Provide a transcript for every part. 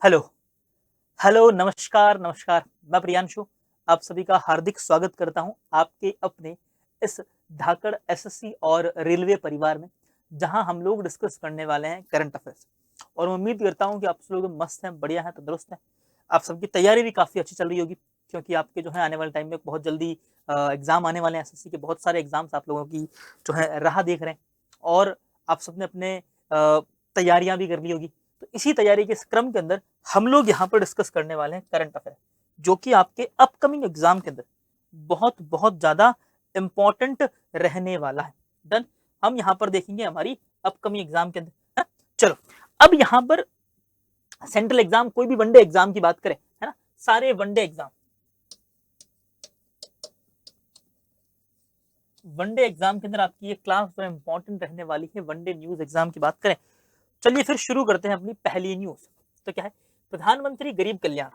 Hello, hello, नमस्कार, नमस्कार। मैं प्रियांशु, आप सभी का हार्दिक स्वागत करता हूँ आपके अपने इस धाकड़ एसएससी और रेलवे परिवार में, जहाँ हम लोग डिस्कस करने वाले हैं करंट अफेयर्स। और मैं उम्मीद करता हूँ कि आप सब लोग मस्त हैं, बढ़िया हैं, तंदुरुस्त हैं। आप सबकी तैयारी भी काफ़ी अच्छी चल रही होगी, क्योंकि आपके जो है आने वाले टाइम में बहुत जल्दी एग्ज़ाम आने वाले हैं। एसएससी के बहुत सारे एग्ज़ाम्स आप लोगों की जो है राह देख रहे हैं और आप सबने अपने तैयारियाँ भी कर ली होगी। तो इसी तैयारी के इस क्रम के अंदर हम लोग यहाँ पर डिस्कस करने वाले हैं करंट अफेयर, जो कि आपके अपकमिंग एग्जाम के अंदर बहुत बहुत ज्यादा इंपॉर्टेंट रहने वाला है। डन। हम यहाँ पर देखेंगे हमारी अपकमिंग एग्जाम के अंदर है? चलो, अब यहाँ पर सेंट्रल एग्जाम, कोई भी वनडे एग्जाम की बात करें, है ना, सारे वनडे एग्जाम, वनडे एग्जाम के अंदर आपकी ये क्लास जो इंपॉर्टेंट रहने वाली है। वनडे न्यूज एग्जाम की बात करें, चलिए फिर शुरू करते हैं अपनी पहली न्यूज। तो क्या है, प्रधानमंत्री गरीब कल्याण,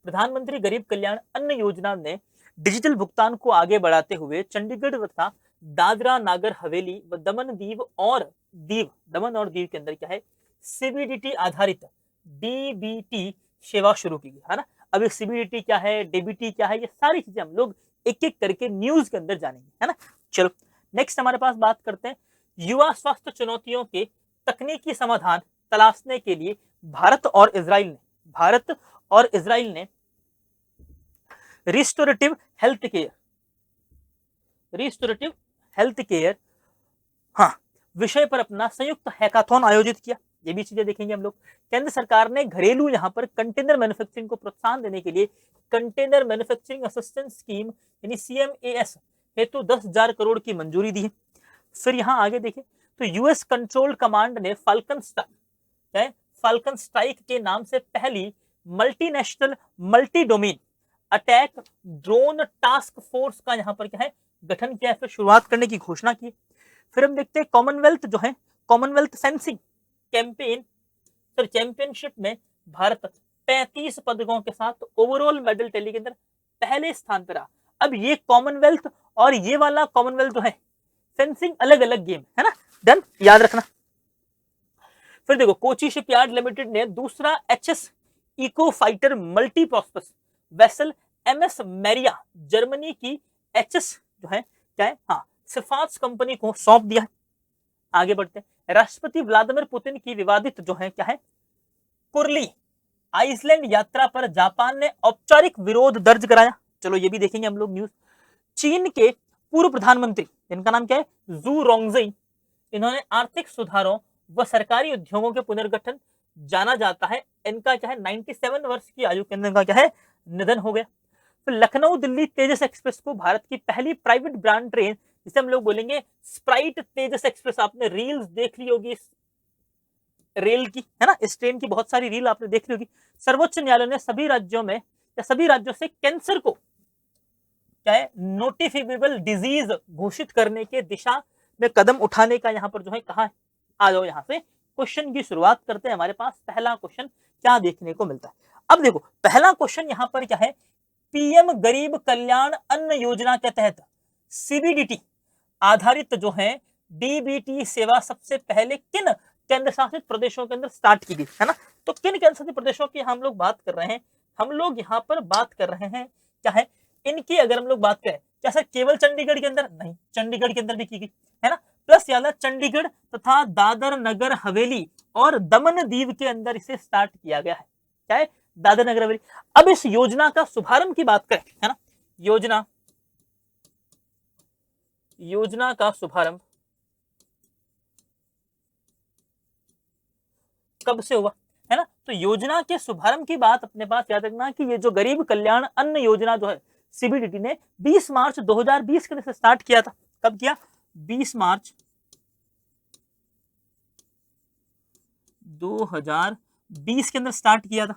प्रधानमंत्री गरीब कल्याण अन्न योजना ने डिजिटल भुगतान को आगे बढ़ाते हुए चंडीगढ़ तथा दादरा नागर हवेली व दमन और दीव के अंदर क्या है, सीबीडीटी आधारित डीबीटी सेवा शुरू की है ना। अब सीबीडीटी क्या है, डीबीटी क्या है, ये सारी चीजें हम लोग एक एक करके न्यूज के अंदर जानेंगे, है ना। चलो, नेक्स्ट हमारे पास बात करते हैं युवा स्वास्थ्य चुनौतियों के तकनीकी समाधान तलाशने के लिए भारत और इजराइल ने restorative health care restorative health care हाँ विषय पर अपना संयुक्त हैकाथॉन आयोजित किया। ये भी चीजें देखेंगे हम लोग। केंद्र सरकार ने घरेलू यहाँ पर कंटेनर मैन्युफैक्चरिंग को प्रोत्साहन देने के लिए कंटेनर मैन्युफैक्चरिंग असिस्टेंस स्कीम यानी CMAS हेतु 10,000 करोड़ की मंजूरी दी है। फिर यहाँ आगे देखें तो यूएस कंट्रोल कमांड ने फाल्कन स्ट्राइक के नाम से पहली multinational multi domain attack drone task force का यहाँ पर क्या है, गठन किया है, फिर शुरुआत करने की घोषणा की। फिर हम देखते हैं कॉमनवेल्थ जो है, Commonwealth fencing campaign sir championship में भारत 35 पदकों के साथ ओवरऑल मेडल टैली के अंदर पहले स्थान पर रहा। अब ये कॉमनवेल्थ और ये वाला कॉमनवेल्थ जो है फेंसिंग अलग अलग गेम है ना, डन, याद रखना। फिर देखो कोची शिपयार्ड लिमिटेड ने दूसरा HS eco fighter multi purpose vessel MS Maria Germany की HS जो है क्या है, हाँ, सिफार्स कंपनी को सौंप दिया है। आगे बढ़ते हैं, राष्ट्रपति व्लादिमीर पुतिन की विवादित जो है क्या है, कुरली आइसलैंड यात्रा पर जापान ने औपचारिक विरोध दर्ज कराया। चलो ये भी देखेंगे हम लोग न्यूज। चीन के पूर्व प्रधानमंत्री, इनका नाम क्या है, जू रोंगजेई, इन्होंने आर्थिक सुधारों व सरकारी उद्योगों के पुनर्गठन जाना जाता है, इनका क्या है 97 वर्ष की आयु के अंदर का क्या है निधन हो गया। फिर लखनऊ दिल्ली तेजस एक्सप्रेस को भारत की पहली प्राइवेट ब्रांड ट्रेन, जिसे हम लोग बोलेंगे स्प्राइट तेजस एक्सप्रेस, आपने रील्स देख ली होगी रेल की, है ना, इस ट्रेन की बहुत सारी रील आपने देख ली होगी। सर्वोच्च न्यायालय ने सभी राज्यों में या सभी राज्यों से कैंसर को क्या है नोटिफिकेबल डिजीज घोषित करने के दिशा में कदम उठाने का यहाँ पर जो है कहा है। आ जाओ यहाँ से क्वेश्चन की शुरुआत करते हैं। हमारे पास पहला क्वेश्चन क्या देखने को मिलता है। अब देखो पहला क्वेश्चन यहाँ पर क्या है, पीएम गरीब कल्याण अन्न योजना के तहत सीबीडीटी आधारित जो है डीबीटी सेवा सबसे पहले किन केंद्र शासित प्रदेशों के अंदर स्टार्ट की गई, है ना। तो किन केंद्र शासित प्रदेशों की हम लोग बात कर रहे हैं, हम लोग यहाँ पर बात कर रहे हैं क्या है इनकी, अगर हम लोग बात करें क्या सर केवल चंडीगढ़ के अंदर, नहीं, चंडीगढ़ के अंदर भी की गई, है ना। प्लस याद चंडीगढ़ तथा दादर नगर हवेली और दमन दीव के अंदर इसे स्टार्ट किया गया है, क्या है, दादर नगर हवेली। अब इस योजना का शुभारंभ की बात करें, है ना, योजना का शुभारंभ कब से हुआ, है ना। तो योजना के शुभारंभ की बात अपने पास याद रखना कि ये जो गरीब कल्याण अन्न योजना जो है सीबीडीटी ने 20 मार्च 2020 के अंदर स्टार्ट किया था। कब किया, 20 मार्च 2020 के अंदर स्टार्ट किया था।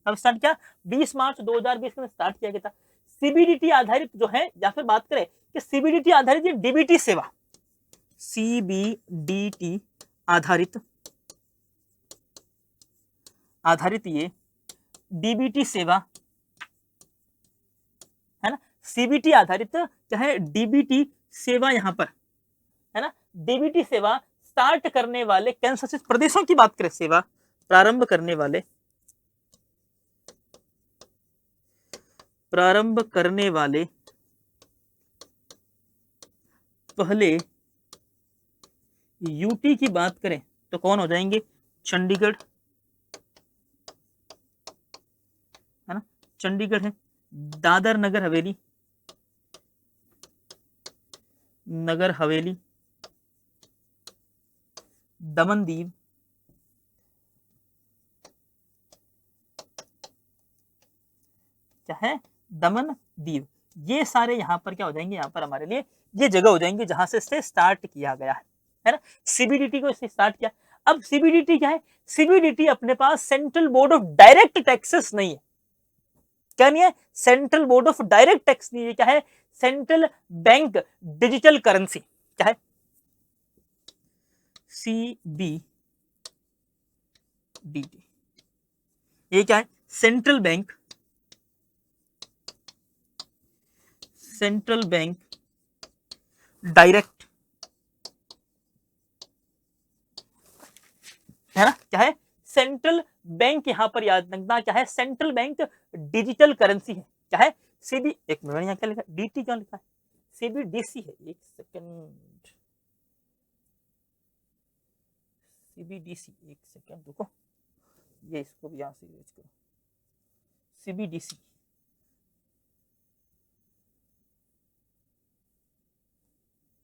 कब स्टार्ट किया, 20 मार्च 2020 के अंदर स्टार्ट किया गया था। सीबीडीटी आधारित जो है, या फिर बात करें कि सीबीडीटी आधारित डीबीटी सेवा, सीबीडीटी आधारित ये डीबीटी सेवा, है ना, सीबीटी आधारित क्या है डीबीटी सेवा यहाँ पर, है ना, डीबीटी सेवा स्टार्ट करने वाले केंद्र शासित प्रदेशों की बात करें, सेवा प्रारंभ करने वाले पहले यूटी की बात करें तो कौन हो जाएंगे? चंडीगढ़, है ना, चंडीगढ़ है। दादर नगर हवेली, दमन दीव, क्या है? दमन दीव। ये सारे यहाँ पर क्या हो जाएंगे? यहाँ पर हमारे लिए ये जगह हो जाएंगी जहां से इससे स्टार्ट किया गया है ना। सीबीडीटी को इससे स्टार्ट किया। अब सीबीडीटी क्या है? सीबीडीटी अपने पास central board of direct taxes नहीं है। क्या नहीं है? Central board of direct tax नहीं है। क्या है? Central bank digital currency. क्या है? सीबीडीटी। ये क्या है? सेंट्रल बैंक डायरेक्ट, है ना। क्या है? सेंट्रल बैंक, यहां पर याद रखना क्या है? सेंट्रल बैंक डिजिटल करेंसी है। क्या है? सीबी, एक मिनट, यहाँ क्या लिखा है? डीटी क्या लिखा है? सीबीडीसी है। एक सेकंड, सीबीडीसी, एक सेकंड रुको, ये इसको भी यहां से यूज करो। सीबीडीसी,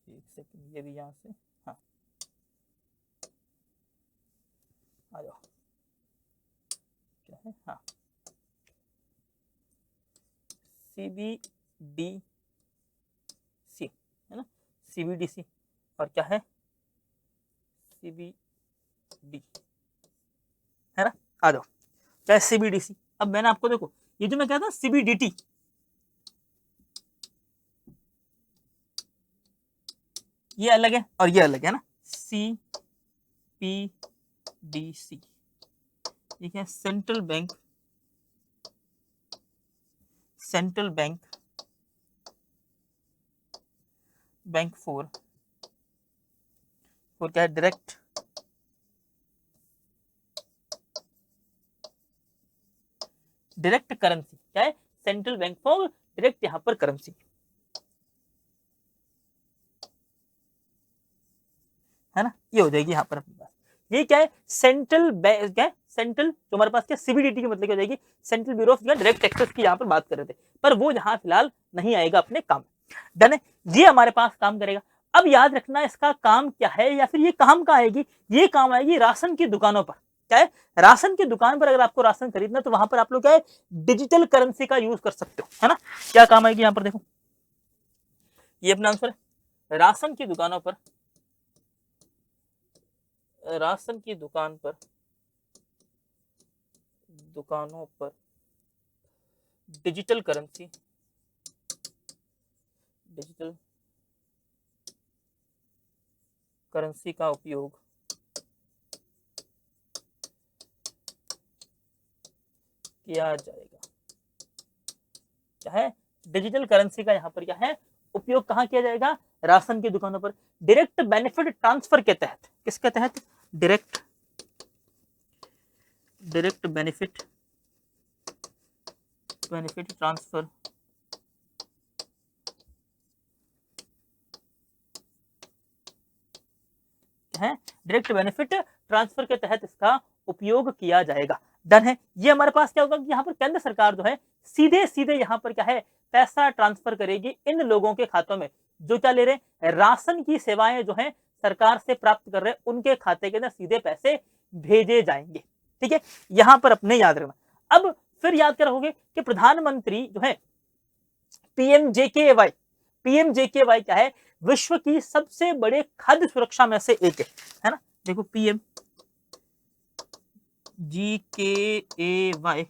एक सेकंड, ये भी यहां से, हाँ आ जाओ। क्या है? हाँ, सीबीडीसी, है ना, सीबीडीसी। और क्या है? सीबीडी, है ना। आ जाओ, क्या है? सीबीडीसी। अब मैंने आपको देखो, ये जो मैं कहता हूं सीबीडीटी, ये अलग है और ये अलग है ना। सीपीडीसी, ठीक है, सेंट्रल बैंक फॉर क्या है? Direct currency. क्या है? सेंट्रल बैंक फॉर डायरेक्ट यहां पर करेंसी, है ना। ये हो जाएगी यहां पर अपने पास। ये क्या है? सेंट्रल बैंक, क्या है? सेंट्रल, जो हमारे पास क्या सीबीडीटी की मतलब क्या हो जाएगी? Central bureau of direct taxes की यहाँ पर बात कर रहे थे, पर वो यहाँ फिलहाल नहीं आएगा अपने काम। डन है, ये हमारे पास काम करेगा। अब याद रखना इसका काम क्या है, या फिर ये काम कहाँ आएगी? ये काम आएगी राशन की दुकानों पर। क्या है? राशन की दुकान पर अगर आपको राशन खरीदना तो वहां पर आप लोग क्या है? डिजिटल करेंसी का यूज कर सकते हो, है ना। क्या काम आएगी यहाँ पर? देखो, ये अपना आंसर है। राशन की दुकानों पर डिजिटल करेंसी का उपयोग किया जाएगा। क्या है? डिजिटल करेंसी का यहाँ पर क्या है? उपयोग कहाँ किया जाएगा? राशन की दुकानों पर। डायरेक्ट बेनिफिट ट्रांसफर के तहत, किसके तहत? डायरेक्ट बेनिफिट ट्रांसफर, है डायरेक्ट बेनिफिट ट्रांसफर के तहत इसका उपयोग किया जाएगा। डन है। ये हमारे पास क्या होगा कि यहाँ पर केंद्र सरकार जो है सीधे यहाँ पर क्या है? पैसा ट्रांसफर करेगी इन लोगों के खातों में जो क्या ले रहे हैं? राशन की सेवाएं जो है सरकार से प्राप्त कर रहे हैं, उनके खाते के अंदर सीधे पैसे भेजे जाएंगे। ठीक है, यहां पर अपने याद रखना। अब फिर याद क्या रखोगे कि प्रधानमंत्री जो है पीएमजेकेवाई क्या है? विश्व की सबसे बड़े खाद्य सुरक्षा में से एक है ना। देखो, पीएमजीकेवाई,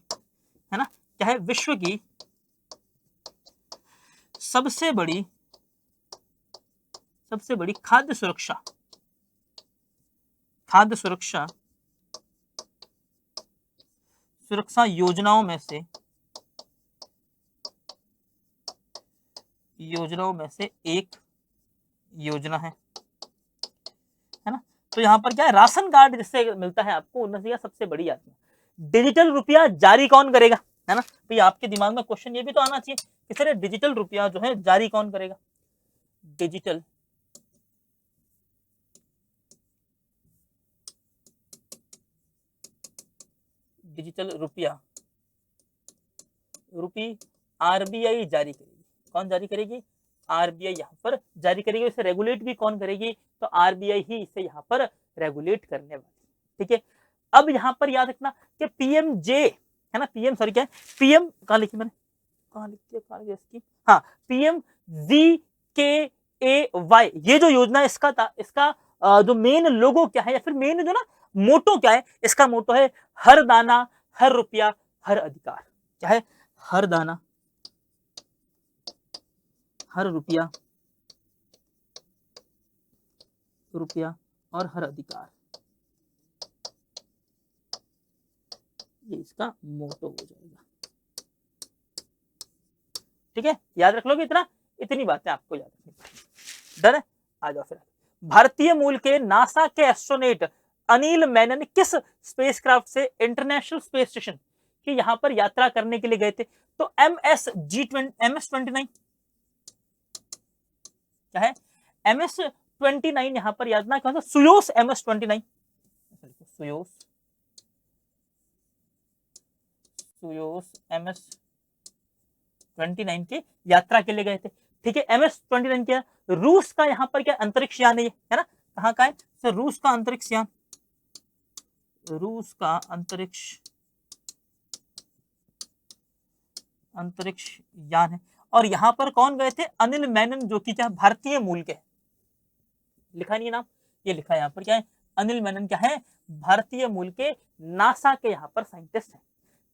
है ना, क्या है? विश्व की सबसे बड़ी खाद्य सुरक्षा योजनाओं में से एक योजना है ना। तो यहाँ पर क्या है, राशन कार्ड जिससे मिलता है आपको, उनमें से सबसे बड़ी आती है। डिजिटल रुपया जारी कौन करेगा, है ना। तो ये आपके दिमाग में क्वेश्चन ये भी तो आना चाहिए कि सर डिजिटल रुपया जो है जारी कौन करेगा। डिजिटल डिजिटल रुपया रुपी आरबीआई जारी करेगी। कौन जारी करेगी, आरबीआई यहाँ पर जारी करेगी। इसे रेगुलेट भी कौन करेगी, तो आरबीआई ही इसे यहाँ पर रेगुलेट करने वाली। ठीक है, अब यहाँ पर याद रखना कि पीएमजे है ना, पीएम सॉरी क्या है, पीएम कहाँ लिखी मैंने, कहाँ लिखी इसकी, हाँ पीएम जी के ए वाई, ये जो योजना है इसका जो मेन लोगो क्या है, या फिर मेन जो ना मोटो क्या है, इसका मोटो है हर दाना हर रुपया हर अधिकार। क्या है, हर दाना हर रुपया और हर अधिकार, ये इसका मोटो हो जाएगा। ठीक है, याद रख लोगे इतना, इतनी बातें आपको याद रखनी पड़ेगी। डन है, आ जाओ फिर। भारतीय मूल के नासा के एस्ट्रोनॉट अनिल मेनन किस स्पेसक्राफ्ट से इंटरनेशनल स्पेस स्टेशन की यहां पर यात्रा करने के लिए गए थे, तो MS-29 क्या है, MS-29 यहां पर याद ना कौन सा, सुयोस MS-29, सुयोस MS-29 की यात्रा के लिए गए थे। ठीक है, MS-29 क्या, रूस का यहाँ पर क्या अंतरिक्ष यान है ना, कहाँ का है सर, रूस का अंतरिक्ष यान, रूस का अंतरिक्ष यान है। और यहाँ पर कौन गए थे, अनिल मेनन, जो कि क्या भारतीय मूल के, लिखा नहीं नाम, ये लिखा है यहाँ पर क्या है, अनिल मेनन क्या है, भारतीय मूल के नासा के यहाँ पर साइंटिस्ट है।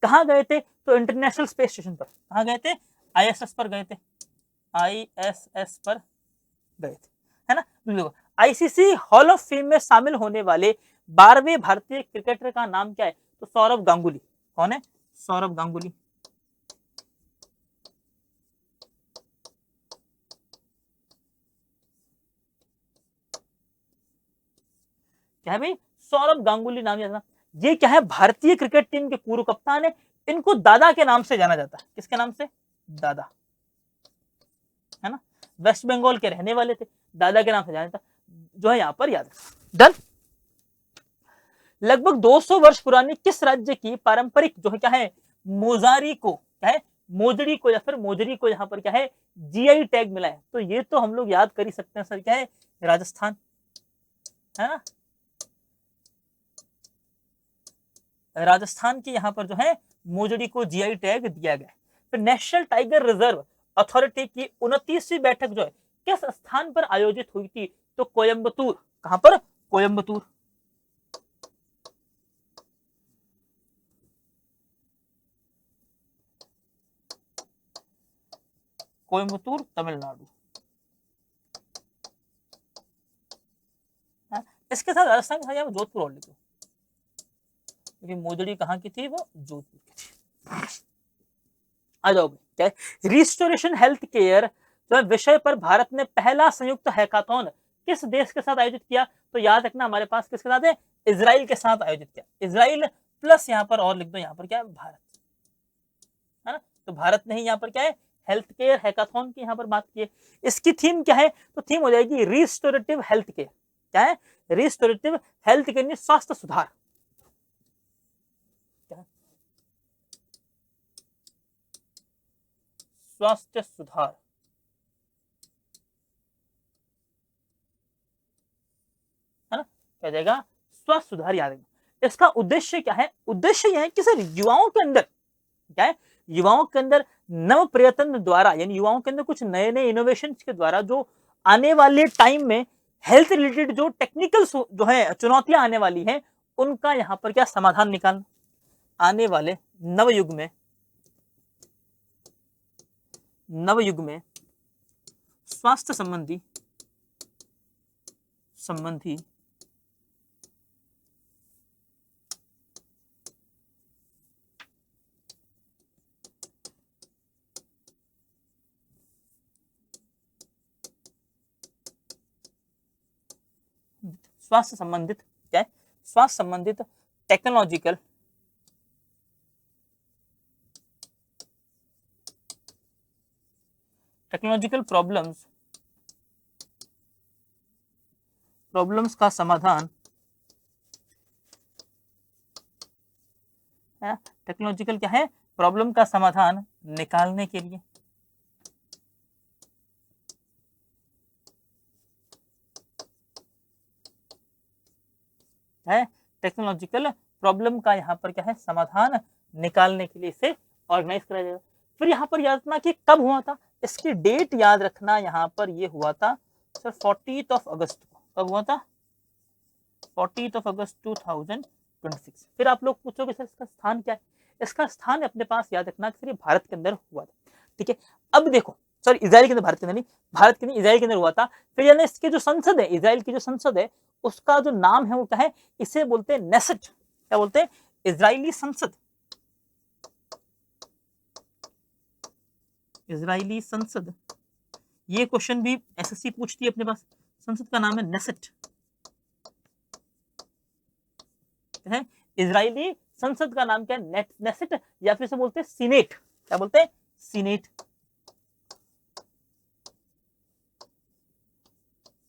कहाँ गए थे, तो इंटरनेशनल स्पेस स्टेशन पर। कहाँ गए थे, ISS पर गए थे, ISS पर गए थे, है ना। आईसीसी हॉल ऑफ फेम में शामिल होने वाले 12वें भारतीय क्रिकेटर का नाम क्या है, तो सौरव गांगुली। कौन है, सौरव गांगुली। क्या है भाई, सौरव गांगुली नाम याद, ये क्या है, भारतीय क्रिकेट टीम के पूर्व कप्तान है। इनको दादा के नाम से जाना जाता है, किसके नाम से, दादा, है ना। वेस्ट बंगाल के रहने वाले थे, दादा के नाम से जाना जाता, जो है यहाँ पर याद। डन। लगभग 200 वर्ष पुरानी किस राज्य की पारंपरिक जो है क्या है, मोजारी को, क्या है, मोजड़ी को या फिर मोजरी को यहाँ पर क्या है, जीआई टैग मिला है। तो ये तो हम लोग याद कर ही सकते हैं सर, क्या है, राजस्थान, है ना। राजस्थान की यहाँ पर जो है मोजड़ी को जीआई टैग दिया गया है। फिर नेशनल टाइगर रिजर्व अथॉरिटी की 29वीं बैठक जो है किस स्थान पर आयोजित हुई थी, तो कोयम्बतूर। कहां पर, कोयम्बतूर, कोयम्बतूर तमिलनाडु। इसके साथ राजस्थान के साथ जोधपुर और लिखो, क्योंकि मोजड़ी कहाँ की थी, वो जोधपुर की थी। आ जाओ, क्या है, रिस्टोरेशन हेल्थ केयर जो विषय पर भारत ने पहला संयुक्त हैकाथॉन किस देश के साथ आयोजित किया, तो याद रखना हमारे पास किसके साथ है, इजराइल के साथ आयोजित किया। इजराइल प्लस यहाँ पर और लिख दो, यहाँ पर क्या है, भारत, है ना। तो भारत ने ही यहाँ पर क्या है, हेल्थ केयर हैकाथॉन की यहाँ पर बात की है। इसकी थीम क्या है, तो थीम हो जाएगी रिस्टोरेटिव हेल्थ केयर। क्या है, रिस्टोरेटिव हेल्थ केयर, स्वास्थ्य सुधार। स्वास्थ्य सुधार, है ना, क्या जाएगा, स्वास्थ्य सुधार। याद रखना इसका उद्देश्य क्या है, उद्देश्य यह है कि सर युवाओं के अंदर क्या है, युवाओं के अंदर नव प्रयत्न द्वारा, यानी युवाओं के अंदर कुछ नए नए इनोवेशन के द्वारा जो आने वाले टाइम में हेल्थ रिलेटेड जो टेक्निकल जो है चुनौतियां आने वाली हैं, उनका यहाँ पर क्या समाधान निकालना। आने वाले नव युग में स्वास्थ्य संबंधी स्वास्थ्य संबंधित क्या है, स्वास्थ्य संबंधित टेक्नोलॉजिकल प्रॉब्लम्स का समाधान है, टेक्नोलॉजिकल क्या है, प्रॉब्लम का समाधान निकालने के लिए है, टेक्नोलॉजिकल प्रॉब्लम का यहाँ पर क्या है, समाधान निकालने के लिए इसे ऑर्गेनाइज करा जाएगा। फिर यहाँ पर याद रखना कि कब हुआ था, इसकी डेट याद रखना, यहाँ पर ये हुआ था सर 40 अगस्त को। कब हुआ था? 40 अगस्त 2026। फिर आप लोग पूछोगे सर इसका स्थान क्या है, इसका स्थान अपने पास याद रखना कि सर ये भारत के अंदर हुआ था। ठीक है, अब देखो सर इजराइल के अंदर, भारत के अंदर नहीं, भारत के नहीं इजराइल के अंदर हुआ था। फिर यानी इसके जो संसद है, इजराइल की जो संसद है, उसका जो नाम है वो क्या है, इसे बोलते हैं नेसेट। क्या बोलते हैं? इजरायली संसद। इजरायली संसद, ये क्वेश्चन भी एसएससी पूछती है अपने पास। संसद का नाम है नेसेट है। इजरायली संसद का नाम क्या है? नेसेट, या फिर से बोलते हैं सीनेट। क्या बोलते हैं? सीनेट,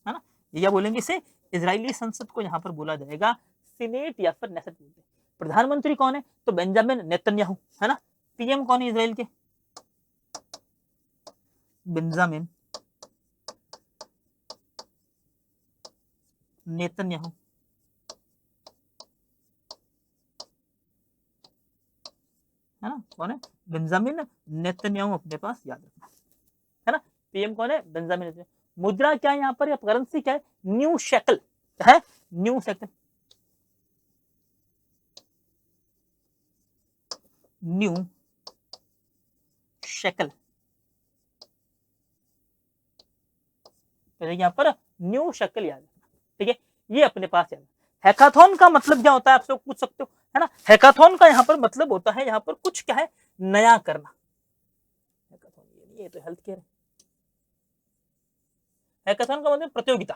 है ना। या बोलेंगे इसे इजरायली संसद को यहां पर बोला जाएगा सीनेट या फिर नेसेट बोलते हैं। प्रधानमंत्री कौन है? तो बेंजामिन नेतन्याहू, है ना। पीएम कौन है इजराइल के? बेंजामिन नेतन्याहू, है ना। कौन है? बेंजामिन नेतन्याहू अपने पास याद रखना, है ना। पीएम कौन है? Benjamin Netanyahu. मुद्रा क्या है यहाँ पर, या करेंसी क्या है? न्यू शेकल है, न्यू शेकल, न्यू शेकल। यहाँ पर न्यू शेकल याद रखना, ठीक है। ये अपने पास याद। हैकाथॉन का मतलब क्या होता है, आप लोग पूछ सकते हो, है ना। हैकाथॉन का यहाँ पर मतलब होता है यहाँ पर कुछ क्या है, नया करना। हैकाथॉन ये तो हेल्थ केयर है। हैकाथॉन का मतलब प्रतियोगिता,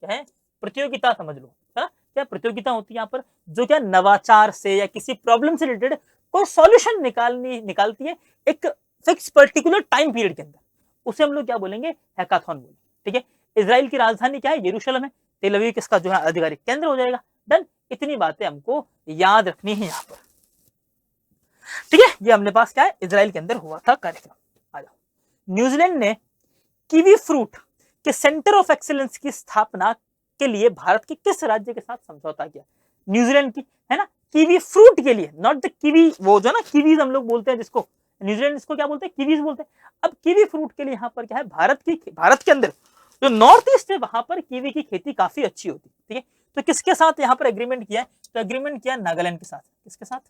क्या है? प्रतियोगिता समझ लो, है ना। क्या प्रतियोगिता होती है यहाँ पर, जो क्या नवाचार से या किसी प्रॉब्लम से रिलेटेड कोई सॉल्यूशन निकालती है एक फिक्स पर्टिकुलर टाइम पीरियड के अंदर, उसे हम लोग क्या बोलेंगे? हैकाथॉन बोलेंगे, ठीक है। इजराइल की राजधानी क्या है? यरूशलेम है। तेल अवीव किसका जो है आधिकारिक केंद्र हो जाएगा। डन, इतनी बातें हमको याद रखनी है यहाँ पर, ठीक है। ये अपने पास क्या है, इजराइल के अंदर हुआ था कार्यक्रम। आ जाओ। न्यूजीलैंड ने कीवी फ्रूट के सेंटर ऑफ एक्सीलेंस की स्थापना के लिए भारत के किस राज्य के साथ समझौता किया? न्यूजीलैंड की, है ना। कीवी फ्रूट के लिए, नॉट द कीवी, वो जो ना कीवीज हम लोग बोलते हैं जिसको, न्यूजीलैंड इसको क्या बोलते हैं? कीवीज बोलते हैं। अब कीवी फ्रूट के लिए यहाँ पर क्या है, भारत के अंदर जो नॉर्थ ईस्ट है वहां पर कीवी की खेती काफी अच्छी होती है, ठीक है। तो किसके साथ यहाँ पर एग्रीमेंट किया है? तो एग्रीमेंट किया नागालैंड के साथ। किसके साथ?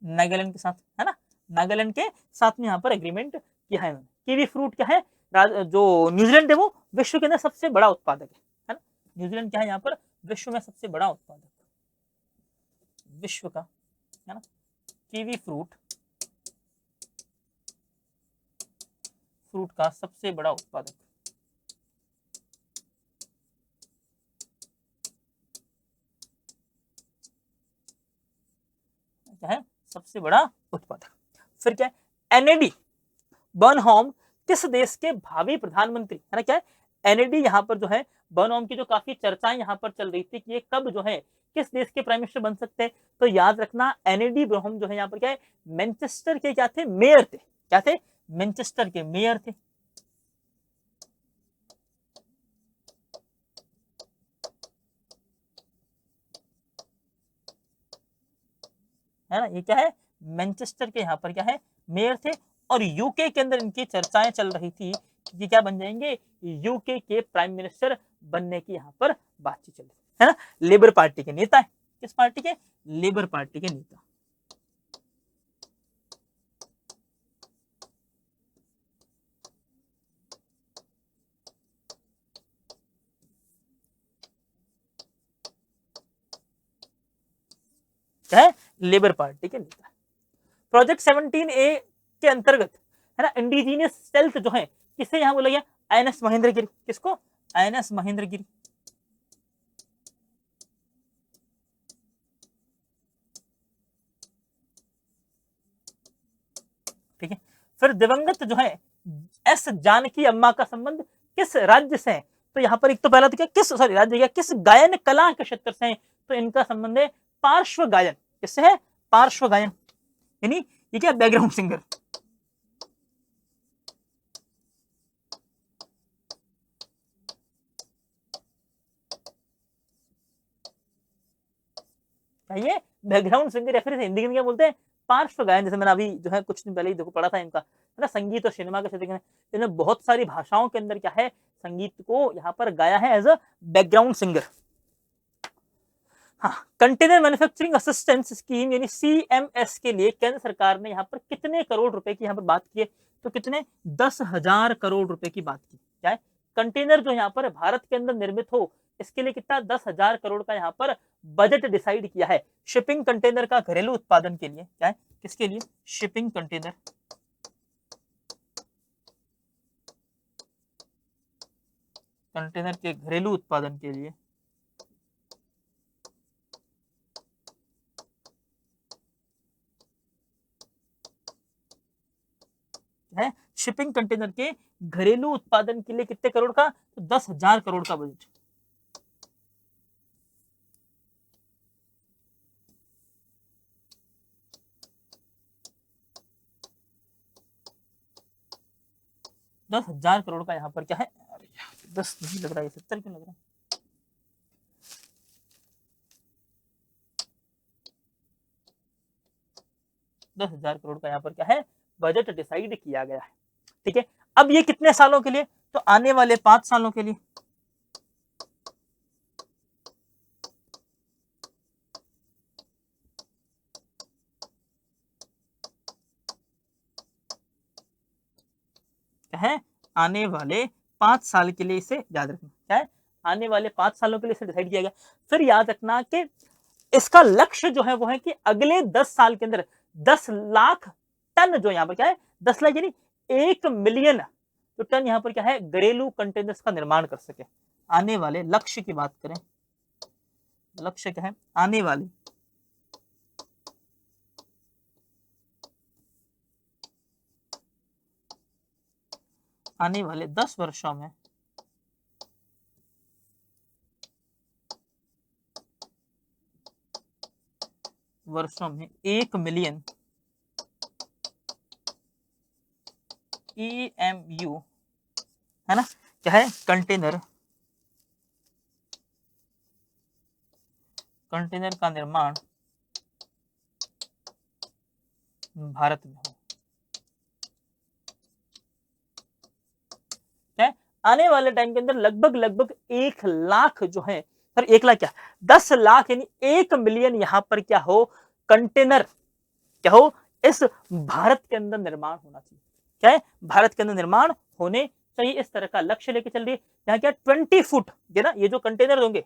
नागालैंड के साथ, है ना। नागालैंड के साथ में यहाँ पर एग्रीमेंट किया है। कीवी फ्रूट क्या है, जो न्यूजीलैंड है वो विश्व के अंदर सबसे बड़ा उत्पादक है ना। न्यूजीलैंड क्या है यहाँ पर, विश्व में सबसे बड़ा उत्पादक, विश्व का, है ना। कीवी फ्रूट का सबसे बड़ा उत्पादक, क्या है? सबसे बड़ा उत्पादक। फिर क्या है? एनएडी बर्नहोम किस देश के भावी प्रधानमंत्री, है ना। क्या है? एनएडी यहाँ पर जो है बर्नहोम की जो काफी चर्चाएं यहाँ पर चल रही थी कि ये कब जो है किस देश के प्राइम मिनिस्टर बन सकते हैं, तो याद रखना एनएडी बर्नहोम जो है यहाँ पर क्या है, मैनचेस्टर के क्या थे? मेयर थे। क्या थे? मैनचेस्टर के मेयर थे, है ना। ये क्या है? मैनचेस्टर के यहाँ पर क्या है? मेयर थे। और यूके के अंदर इनकी चर्चाएं चल रही थी कि क्या बन जाएंगे? यूके के प्राइम मिनिस्टर बनने की यहाँ पर बातचीत चल रही है ना। लेबर पार्टी के नेता है। किस पार्टी के? लेबर पार्टी के नेता। क्या है? लेबर पार्टी के नेता। प्रोजेक्ट 17A के अंतर्गत, है ना, इंडिजीनियस स्टेल्थ जो है किसे यहाँ बोला गया, आईएनएस महेंद्रगिरी। किसको, आईएनएस महेंद्रगिरी। ठीक है। फिर दिवंगत जो है एस जानकी अम्मा का संबंध किस राज्य से है, तो यहाँ पर एक तो पहला तो क्या, किस सॉरी राज्य क्या, किस गायन कला के क्षेत्र से है, तो इनका संबंध है पार्श्व गायन। किससे है, पार्श्व गायन, यानी ये क्या, बैकग्राउंड सिंगर। ये बैकग्राउंड सिंगर या फिर हिंदी में क्या बोलते हैं, पार्श्व गायन। जैसे मैंने अभी जो है कुछ दिन पहले ही देखो पढ़ा था इनका, है ना, संगीत और सिनेमा के क्षेत्र में इन्होंने बहुत सारी भाषाओं के अंदर क्या है, संगीत को यहाँ पर गाया है एज अ बैकग्राउंड सिंगर। हाँ, कंटेनर मैन्युफैक्चरिंग असिस्टेंस स्कीम यानी CMS के लिए केंद्र सरकार ने यहाँ पर कितने करोड़ रुपए की यहाँ पर बात की है, तो कितने, 10,000 करोड़ रुपए की बात की। क्या है, कंटेनर जो यहाँ पर भारत के अंदर निर्मित हो, इसके लिए कितना, 10,000 करोड़ का यहाँ पर बजट डिसाइड किया है। शिपिंग कंटेनर का घरेलू उत्पादन के लिए, क्या है, किसके लिए, शिपिंग कंटेनर, कंटेनर के घरेलू उत्पादन के लिए। है शिपिंग कंटेनर के घरेलू उत्पादन के लिए कितने करोड़ का, तो 10,000 करोड़ का बजट। दस हजार करोड़ का यहाँ पर क्या है, अरे 10 नहीं लग रहा है, 70 क्यों लग रहा है, 10,000 करोड़ का यहाँ पर क्या है, बजट डिसाइड किया गया है। ठीक है, अब ये कितने सालों के लिए, तो आने वाले 5 सालों के लिए। क्या है, आने वाले 5 साल के लिए इसे याद रखना। क्या है, आने वाले 5 सालों के लिए इसे डिसाइड किया गया। फिर याद रखना कि इसका लक्ष्य जो है वो है कि अगले 10 साल के अंदर 10 लाख टन जो यहाँ पर क्या है, 10 लाख यानी 1 मिलियन तो टन यहाँ पर क्या है, घरेलू कंटेनर्स का निर्माण कर सके। आने वाले लक्ष्य की बात करें, लक्ष्य क्या है, आने वाले आने वाले 10 वर्षों में एक मिलियन EMU, है ना, क्या है, कंटेनर का निर्माण भारत में हो। क्या, आने वाले टाइम के अंदर लगभग 1 लाख जो है, सर 1 लाख क्या, 10 लाख यानी 1 मिलियन यहाँ पर क्या हो, कंटेनर क्या हो, इस भारत के अंदर निर्माण होना चाहिए। क्या है, भारत के अंदर निर्माण होने चाहिए, इस तरह का लक्ष्य लेके चल रही है। यहाँ क्या 20 फुट ये ना, ये जो कंटेनर होंगे,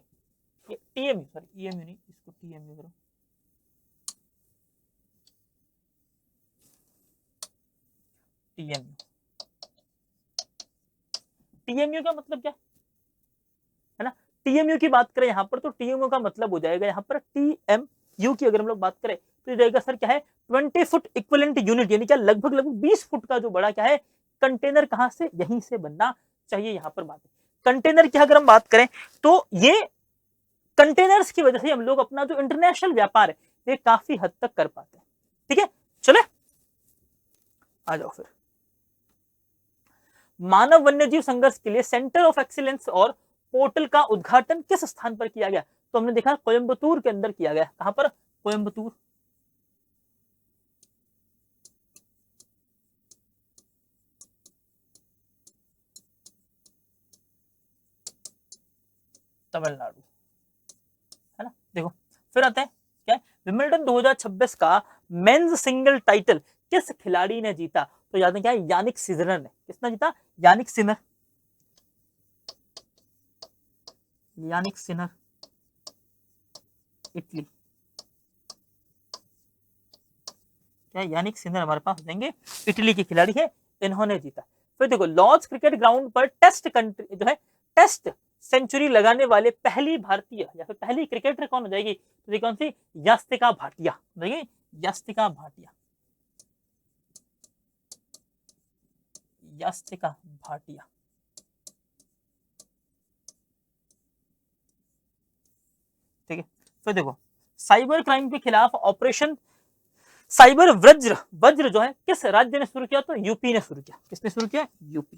ये TMU, सॉरी EMU नहीं, इसको TMU करो, TMU का मतलब क्या है ना, TMU की बात करें यहाँ पर, तो TMU का मतलब हो जाएगा यहाँ पर TMU की अगर हम लोग बात करें तो ये जाएगा सर क्या है, 20 फुट इक्विवेलेंट यूनिट, यानी क्या लगभग 20 फुट का जो बड़ा क्या है कंटेनर, कहां से, यहीं से बनना चाहिए। यहाँ पर बात कंटेनर की अगर हम बात करें तो ये कंटेनर्स की वजह से हम लोग अपना जो इंटरनेशनल व्यापार है ये काफी हद तक कर पाते हैं। ठीक है, चले आ जाओ फिर। मानव वन्यजीव संघर्ष के लिए सेंटर ऑफ एक्सीलेंस और पोर्टल का उद्घाटन किस स्थान पर किया गया, तो हमने देखा कोयंबटूर के अंदर किया गया। कहां पर, कोयंबटूर, तमिलनाडु, है ना। देखो फिर आता है क्या, विंबलडन 2026 का मेंस सिंगल टाइटल किस खिलाड़ी ने जीता, तो याद है क्या, यानिक सिनर ने। किसने जीता, Jannik Sinner, Jannik Sinner, Italy. क्या यानिक सिनर हमारे पास हो जाएंगे, इटली के खिलाड़ी है, इन्होंने जीता। फिर देखो लॉर्ड्स क्रिकेट ग्राउंड पर टेस्ट कंट्री जो है टेस्ट सेंचुरी लगाने वाले पहली भारतीय या फिर पहली क्रिकेटर कौन हो जाएगी, तो ये कौन सी, यास्तिका भाटिया, देखिए यास्तिका भाटिया, यास्तिका भाटिया। ठीक है, फिर देखो साइबर क्राइम के खिलाफ ऑपरेशन साइबर वज्र, वज्र जो है किस राज्य ने शुरू किया, तो यूपी ने शुरू किया। किसने शुरू किया, यूपी।